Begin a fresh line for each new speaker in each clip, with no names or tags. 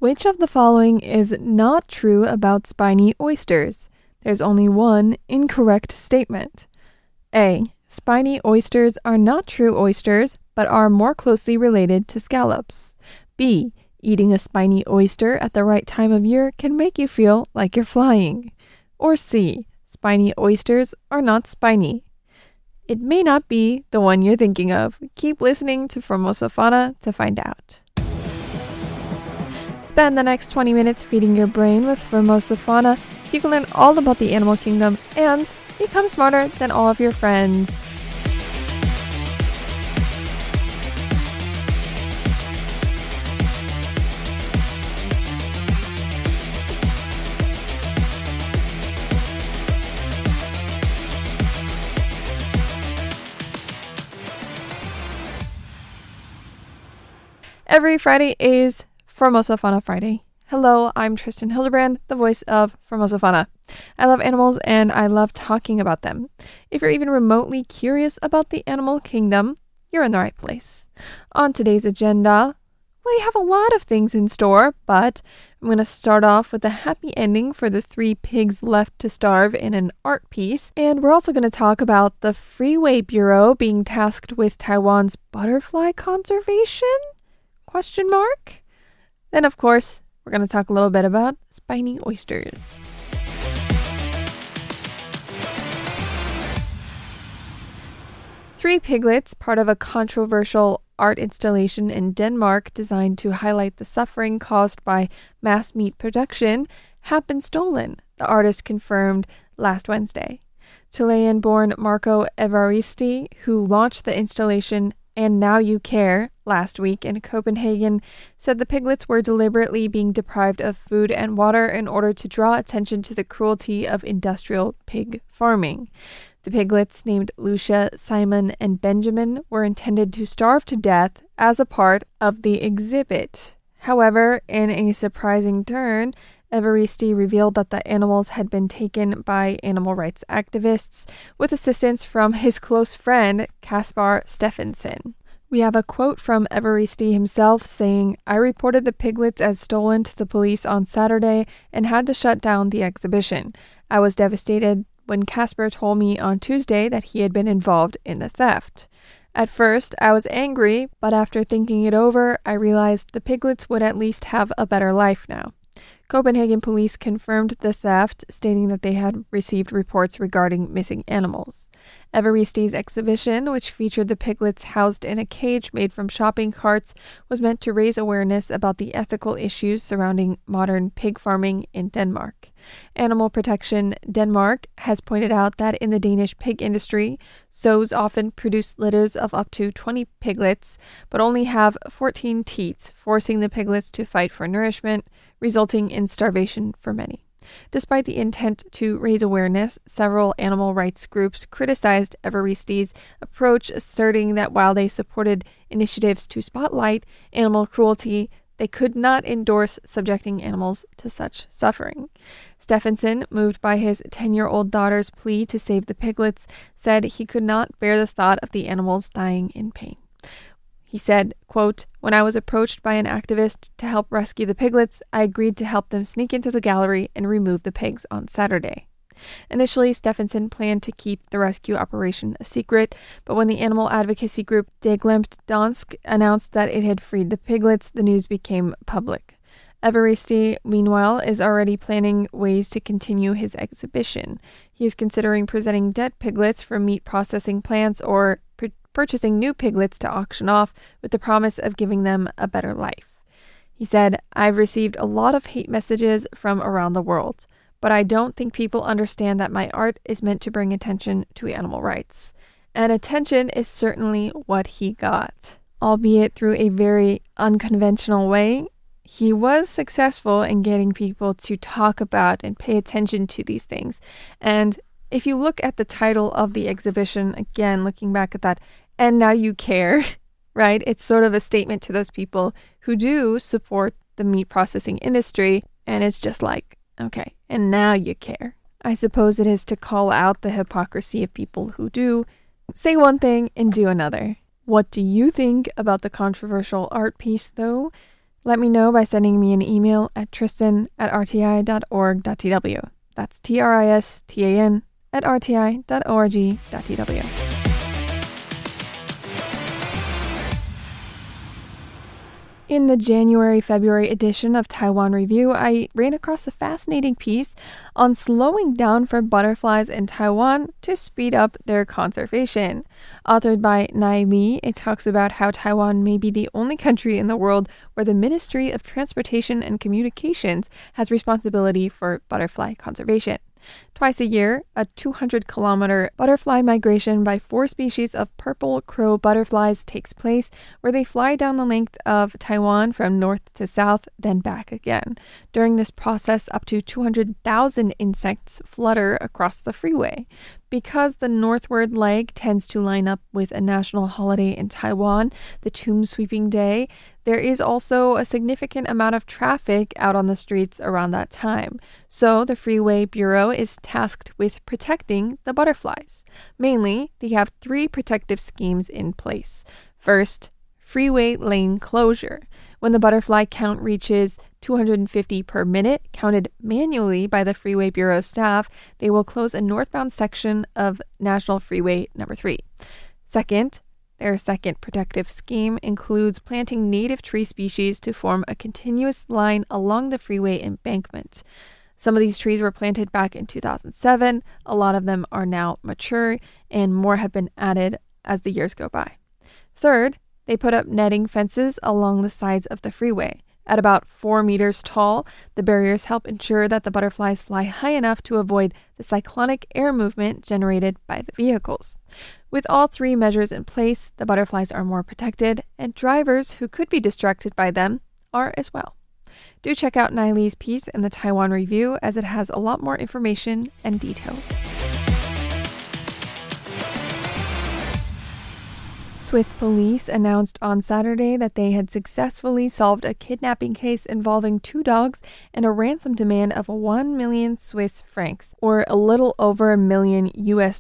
Which of the following is not true about spiny oysters? There's only one incorrect statement. A. Spiny oysters are not true oysters, but are more closely related to scallops. B. Eating a spiny oyster at the right time of year can make you feel like you're flying. Or C. Spiny oysters are not spiny. It may not be the one you're thinking of. Keep listening to Formosa Fauna to find out. Spend the next 20 minutes feeding your brain with Formosa Fauna so you can learn all about the animal kingdom and become smarter than all of your friends. Every Friday is Formosa Fauna Friday. Hello, I'm Tristan Hildebrand, the voice of Formosa Fauna. I love animals and I love talking about them. If you're even remotely curious about the animal kingdom, you're in the right place. On today's agenda, we have a lot of things in store, but I'm going to start off with a happy ending for the 3 pigs left to starve in an art piece. And we're also going to talk about the Freeway Bureau being tasked with Taiwan's butterfly conservation? Question mark? Then, of course, we're going to talk a little bit about spiny oysters. Three piglets, part of a controversial art installation in Denmark designed to highlight the suffering caused by mass meat production, have been stolen, the artist confirmed last Wednesday. Chilean-born Marco Evaristi, who launched the installation And Now You Care last week in Copenhagen, said the piglets were deliberately being deprived of food and water in order to draw attention to the cruelty of industrial pig farming. The piglets, named Lucia, Simon, and Benjamin, were intended to starve to death as a part of the exhibit. However, in a surprising turn, Evaristi revealed that the animals had been taken by animal rights activists with assistance from his close friend, Caspar Steffensen. We have a quote from Evaristi himself saying, "I reported the piglets as stolen to the police on Saturday and had to shut down the exhibition. I was devastated when Caspar told me on Tuesday that he had been involved in the theft. At first, I was angry, but after thinking it over, I realized the piglets would at least have a better life now." Copenhagen police confirmed the theft, stating that they had received reports regarding missing animals. Evaristi's exhibition, which featured the piglets housed in a cage made from shopping carts, was meant to raise awareness about the ethical issues surrounding modern pig farming in Denmark. Animal Protection Denmark has pointed out that in the Danish pig industry, sows often produce litters of up to 20 piglets, but only have 14 teats, forcing the piglets to fight for nourishment, resulting in starvation for many. Despite the intent to raise awareness, several animal rights groups criticized Evaristi's approach, asserting that while they supported initiatives to spotlight animal cruelty, they could not endorse subjecting animals to such suffering. Steffensen, moved by his 10-year-old daughter's plea to save the piglets, said he could not bear the thought of the animals dying in pain. He said, quote, "When I was approached by an activist to help rescue the piglets, I agreed to help them sneak into the gallery and remove the pigs on Saturday." Initially, Steffensen planned to keep the rescue operation a secret, but when the animal advocacy group De Glemt Dansk announced that it had freed the piglets, the news became public. Evaristi, meanwhile, is already planning ways to continue his exhibition. He is considering presenting dead piglets from meat processing plants or purchasing new piglets to auction off with the promise of giving them a better life. He said, "I've received a lot of hate messages from around the world, but I don't think people understand that my art is meant to bring attention to animal rights." And attention is certainly what he got. Albeit through a very unconventional way, he was successful in getting people to talk about and pay attention to these things. And if you look at the title of the exhibition, again, looking back at that, "And Now You Care," right? It's sort of a statement to those people who do support the meat processing industry. And it's just like, okay, and now you care. I suppose it is to call out the hypocrisy of people who do say one thing and do another. What do you think about the controversial art piece, though? Let me know by sending me an email at tristan@rti.org.tw. That's tristan@rti.org.tw. In the January-February edition of Taiwan Review, I ran across a fascinating piece on slowing down for butterflies in Taiwan to speed up their conservation. Authored by Nai Li, it talks about how Taiwan may be the only country in the world where the Ministry of Transportation and Communications has responsibility for butterfly conservation. Twice a year, a 200-kilometer butterfly migration by 4 species of purple crow butterflies takes place, where they fly down the length of Taiwan from north to south, then back again. During this process, up to 200,000 insects flutter across the freeway. Because the northward leg tends to line up with a national holiday in Taiwan, the Tomb Sweeping Day, there is also a significant amount of traffic out on the streets around that time. So the Freeway Bureau is tasked with protecting the butterflies. Mainly, they have 3 protective schemes in place. First, freeway lane closure. When the butterfly count reaches 250 per minute, counted manually by the Freeway Bureau staff, they will close a northbound section of National Freeway number 3. Second, their second protective scheme includes planting native tree species to form a continuous line along the freeway embankment. Some of these trees were planted back in 2007. A lot of them are now mature, and more have been added as the years go by. Third, they put up netting fences along the sides of the freeway. At about 4 meters tall, the barriers help ensure that the butterflies fly high enough to avoid the cyclonic air movement generated by the vehicles. With all 3 measures in place, the butterflies are more protected, and drivers who could be distracted by them are as well. Do check out Nai Li's piece in the Taiwan Review, as it has a lot more information and details. Swiss police announced on Saturday that they had successfully solved a kidnapping case involving 2 dogs and a ransom demand of 1 million Swiss francs, or a little over $1 million US.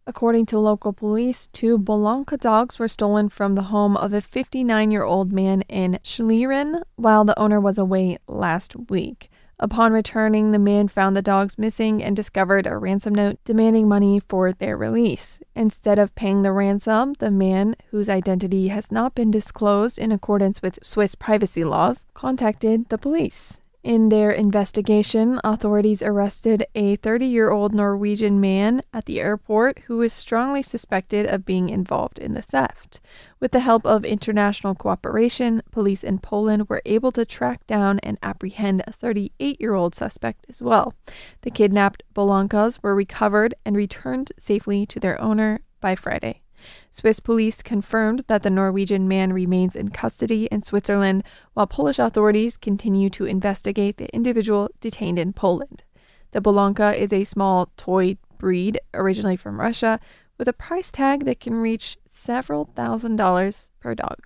According to local police, 2 Bolonka dogs were stolen from the home of a 59-year-old man in Schlieren while the owner was away last week. Upon returning, the man found the dogs missing and discovered a ransom note demanding money for their release. Instead of paying the ransom, the man, whose identity has not been disclosed in accordance with Swiss privacy laws, contacted the police. In their investigation, authorities arrested a 30-year-old Norwegian man at the airport who is strongly suspected of being involved in the theft. With the help of international cooperation, police in Poland were able to track down and apprehend a 38-year-old suspect as well. The kidnapped Bolonkas were recovered and returned safely to their owner by Friday. Swiss police confirmed that the Norwegian man remains in custody in Switzerland, while Polish authorities continue to investigate the individual detained in Poland. The Bolonka is a small toy breed originally from Russia, with a price tag that can reach several $1,000s per dog.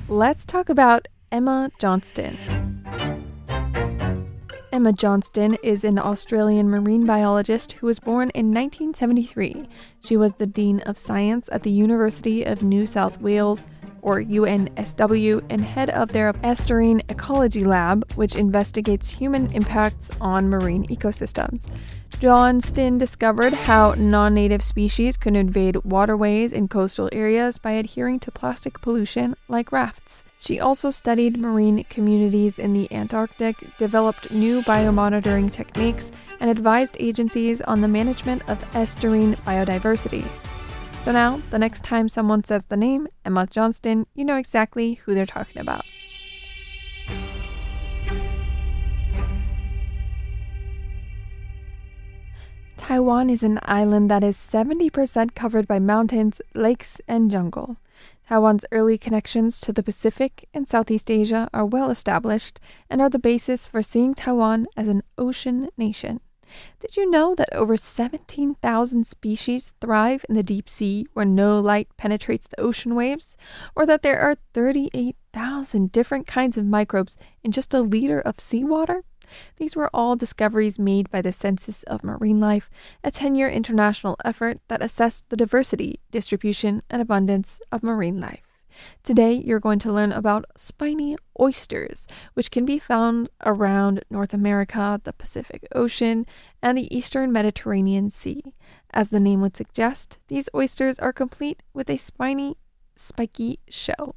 Let's talk about Emma Johnston. Emma Johnston is an Australian marine biologist who was born in 1973. She was the Dean of Science at the University of New South Wales, or UNSW, and head of their Estuarine Ecology Lab, which investigates human impacts on marine ecosystems. Johnston discovered how non-native species could invade waterways in coastal areas by adhering to plastic pollution like rafts. She also studied marine communities in the Antarctic, developed new biomonitoring techniques, and advised agencies on the management of estuarine biodiversity. So now, the next time someone says the name Emma Johnston, you know exactly who they're talking about. Taiwan is an island that is 70% covered by mountains, lakes, and jungle. Taiwan's early connections to the Pacific and Southeast Asia are well established and are the basis for seeing Taiwan as an ocean nation. Did you know that over 17,000 species thrive in the deep sea where no light penetrates the ocean waves? Or that there are 38,000 different kinds of microbes in just a liter of seawater? These were all discoveries made by the Census of Marine Life, a 10-year international effort that assessed the diversity, distribution, and abundance of marine life. Today, you're going to learn about spiny oysters, which can be found around North America, the Pacific Ocean, and the eastern Mediterranean Sea. As the name would suggest, these oysters are complete with a spiky shell.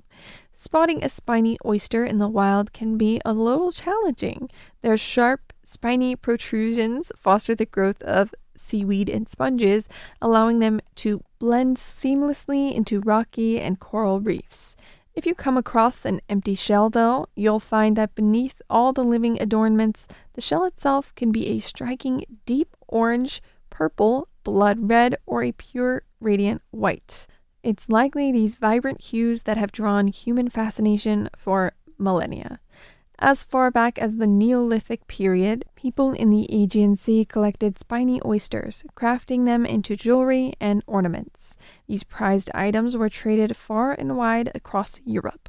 Spotting a spiny oyster in the wild can be a little challenging. Their sharp, spiny protrusions foster the growth of seaweed and sponges, allowing them to blend seamlessly into rocky and coral reefs. If you come across an empty shell, though, you'll find that beneath all the living adornments, the shell itself can be a striking deep orange, purple, blood red, or a pure radiant white. It's likely these vibrant hues that have drawn human fascination for millennia. As far back as the Neolithic period, people in the Aegean Sea collected spiny oysters, crafting them into jewelry and ornaments. These prized items were traded far and wide across Europe.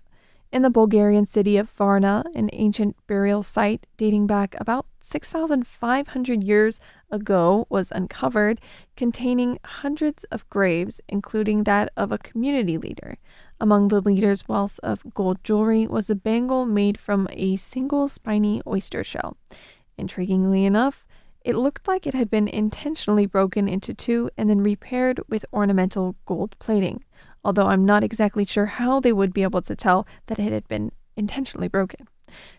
In the Bulgarian city of Varna, an ancient burial site dating back about 6,500 years ago was uncovered, containing hundreds of graves, including that of a community leader. Among the leader's wealth of gold jewelry was a bangle made from a single spiny oyster shell. Intriguingly enough, it looked like it had been intentionally broken into two and then repaired with ornamental gold plating, although I'm not exactly sure how they would be able to tell that it had been intentionally broken.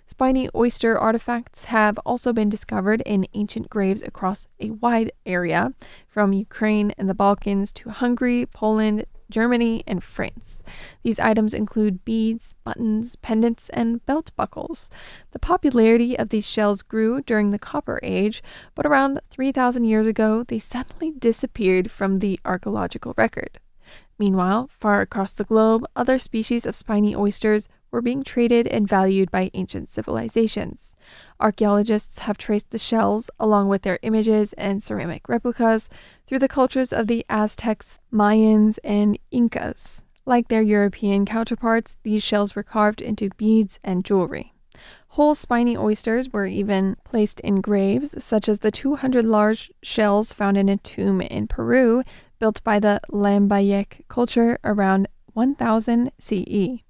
Spiny oyster artifacts have also been discovered in ancient graves across a wide area, from Ukraine and the Balkans to Hungary, Poland, Germany, and France. These items include beads, buttons, pendants, and belt buckles. The popularity of these shells grew during the Copper Age, but around 3,000 years ago, they suddenly disappeared from the archaeological record. Meanwhile, far across the globe, other species of spiny oysters were being traded and valued by ancient civilizations. Archaeologists have traced the shells, along with their images and ceramic replicas, through the cultures of the Aztecs, Mayans, and Incas. Like their European counterparts, these shells were carved into beads and jewelry. Whole spiny oysters were even placed in graves, such as the 200 large shells found in a tomb in Peru, built by the Lambayeque culture around 1000 CE.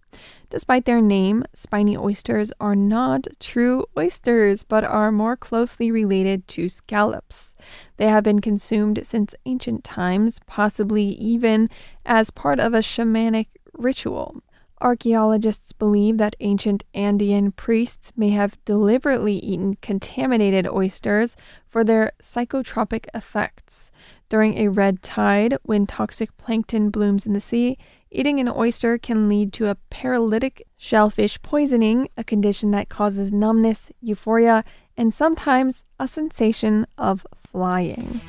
Despite their name, spiny oysters are not true oysters, but are more closely related to scallops. They have been consumed since ancient times, possibly even as part of a shamanic ritual. Archaeologists believe that ancient Andean priests may have deliberately eaten contaminated oysters for their psychotropic effects. During a red tide, when toxic plankton blooms in the sea, eating an oyster can lead to a paralytic shellfish poisoning, a condition that causes numbness, euphoria, and sometimes a sensation of flying.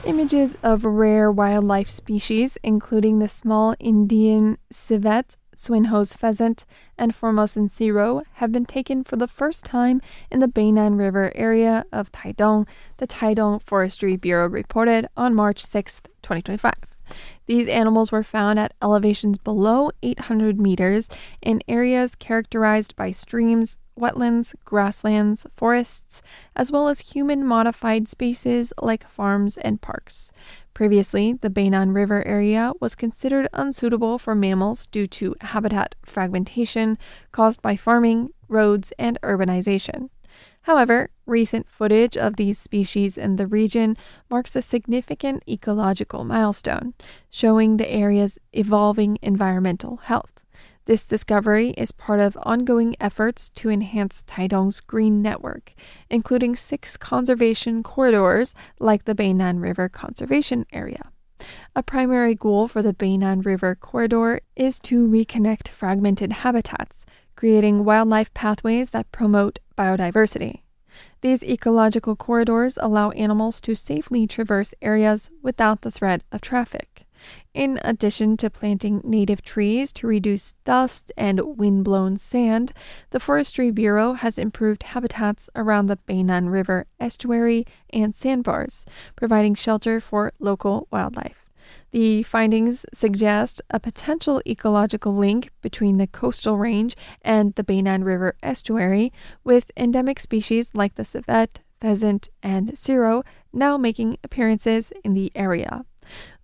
Images of rare wildlife species, including the small Indian civet, Swinhoe's pheasant, and Formosan serow, have been taken for the first time in the Beinan River area of Taidong, the Taidong Forestry Bureau reported on March 6, 2025. These animals were found at elevations below 800 meters in areas characterized by streams, wetlands, grasslands, forests, as well as human-modified spaces like farms and parks. Previously, the Beinan River area was considered unsuitable for mammals due to habitat fragmentation caused by farming, roads, and urbanization. However, recent footage of these species in the region marks a significant ecological milestone, showing the area's evolving environmental health. This discovery is part of ongoing efforts to enhance Taidong's green network, including 6 conservation corridors like the Beinan River Conservation Area. A primary goal for the Beinan River Corridor is to reconnect fragmented habitats, creating wildlife pathways that promote biodiversity. These ecological corridors allow animals to safely traverse areas without the threat of traffic. In addition to planting native trees to reduce dust and wind-blown sand, the Forestry Bureau has improved habitats around the Beinan River estuary and sandbars, providing shelter for local wildlife. The findings suggest a potential ecological link between the coastal range and the Beinan River estuary, with endemic species like the civet, pheasant, and siro now making appearances in the area.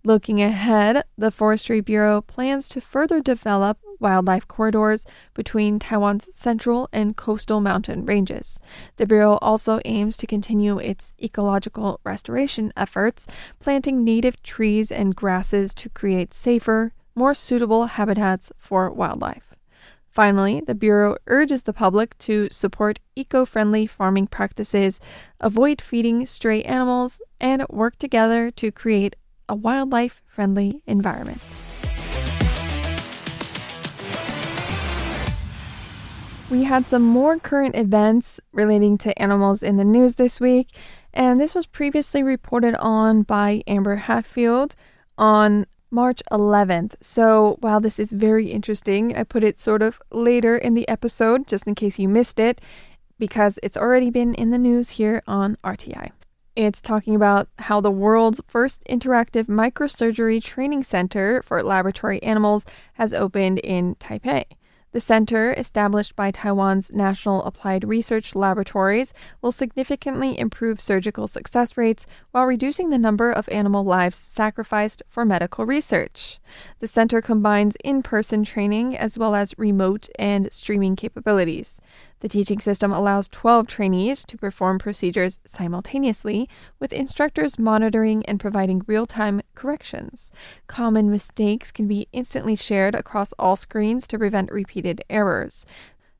Looking ahead, the Forestry Bureau plans to further develop wildlife corridors between Taiwan's central and coastal mountain ranges. The Bureau also aims to continue its ecological restoration efforts, planting native trees and grasses to create safer, more suitable habitats for wildlife. Finally, the Bureau urges the public to support eco-friendly farming practices, avoid feeding stray animals, and work together to create a wildlife-friendly environment. We had some more current events relating to animals in the news this week, and this was previously reported on by Amber Hatfield on March 11th. So while this is very interesting, I put it sort of later in the episode just in case you missed it, because it's already been in the news here on RTI. It's talking about how the world's first interactive microsurgery training center for laboratory animals has opened in Taipei. The center, established by Taiwan's National Applied Research Laboratories, will significantly improve surgical success rates while reducing the number of animal lives sacrificed for medical research. The center combines in-person training as well as remote and streaming capabilities. The teaching system allows 12 trainees to perform procedures simultaneously, with instructors monitoring and providing real-time corrections. Common mistakes can be instantly shared across all screens to prevent repeated errors.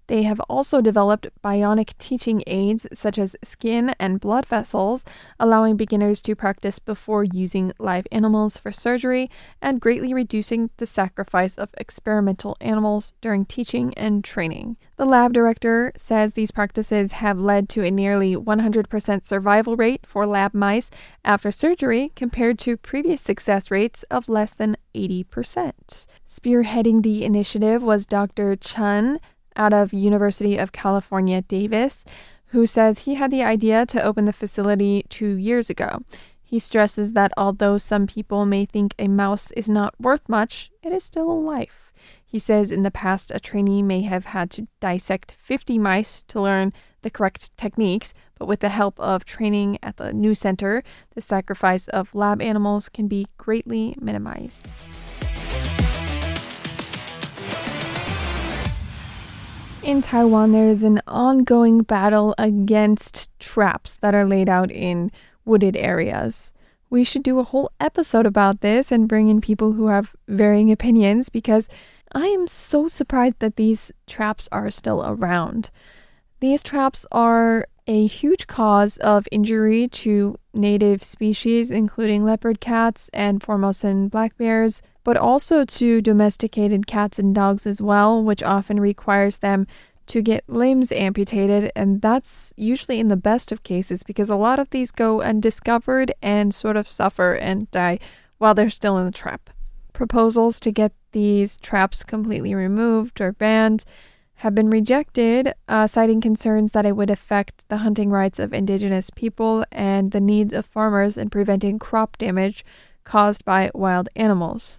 They have also developed bionic teaching aids such as skin and blood vessels, allowing beginners to practice before using live animals for surgery and greatly reducing the sacrifice of experimental animals during teaching and training. The lab director says these practices have led to a nearly 100% survival rate for lab mice after surgery compared to previous success rates of less than 80%. Spearheading the initiative was Dr. Chen out of University of California, Davis, who says he had the idea to open the facility 2 years ago. He stresses that although some people may think a mouse is not worth much, it is still a life. He says in the past, a trainee may have had to dissect 50 mice to learn the correct techniques, but with the help of training at the new center, the sacrifice of lab animals can be greatly minimized. In Taiwan, there is an ongoing battle against traps that are laid out in wooded areas. We should do a whole episode about this and bring in people who have varying opinions, because I am so surprised that these traps are still around. These traps are a huge cause of injury to native species, including leopard cats and Formosan black bears, but also to domesticated cats and dogs as well, which often requires them to get limbs amputated, and that's usually in the best of cases because a lot of these go undiscovered and sort of suffer and die while they're still in the trap. Proposals to get these traps completely removed or banned have been rejected, citing concerns that it would affect the hunting rights of indigenous people and the needs of farmers in preventing crop damage caused by wild animals.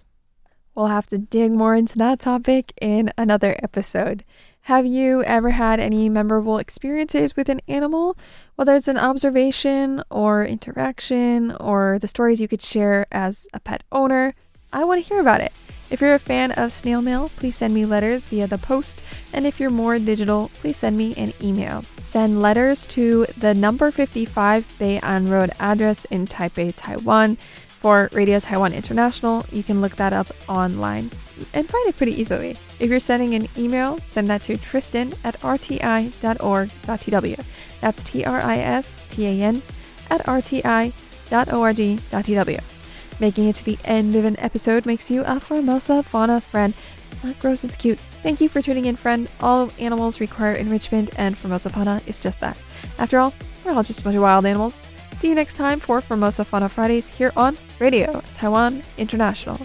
We'll have to dig more into that topic in another episode. Have you ever had any memorable experiences with an animal? Whether it's an observation or interaction or the stories you could share as a pet owner, I want to hear about it. If you're a fan of snail mail, please send me letters via the post. And if you're more digital, please send me an email. Send letters to the number 55 Bei'an Road address in Taipei, Taiwan. For Radio Taiwan International, you can look that up online and find it pretty easily. If you're sending an email, send that to tristan@rti.org.tw. That's tristan@rti.org.tw. Making it to the end of an episode makes you a Formosa Fauna friend. It's not gross, it's cute. Thank you for tuning in, friend. All animals require enrichment, and Formosa Fauna is just that. After all, we're all just a bunch of wild animals. See you next time for Formosa Fauna Fridays here on Radio Taiwan International.